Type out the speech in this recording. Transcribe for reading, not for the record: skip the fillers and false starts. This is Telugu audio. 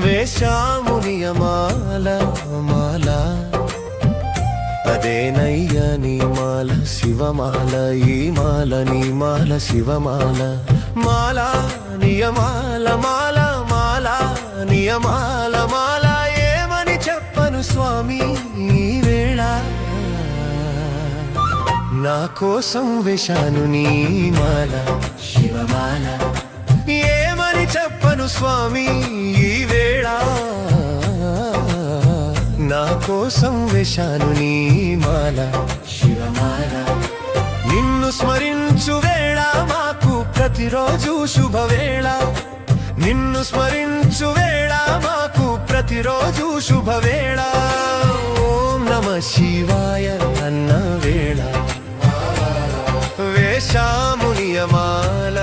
వేశాము నియమాల మాల అదేనయ్య నీ మాల శివమాల ఈ మాల నీ మాల శివమాల మాల నియమాల మాల మాల నియమాల మాల ఏమని చెప్పను స్వామి ఈ వేళ నా కోసం వేశాను నీ మాల శివమాల ఏమని చెప్పను స్వామి ఈ వేళ నా కోసం వేశాను నీ మాల శివమాల నిన్ను స్మరించు వేళ మాకు ప్రతిరోజు శుభవేళ నిన్ను స్మరించు వేళ మాకు ప్రతిరోజు శుభవేళ ఓం నమః శివాయ అన్న వేళ వేశాము నియమాల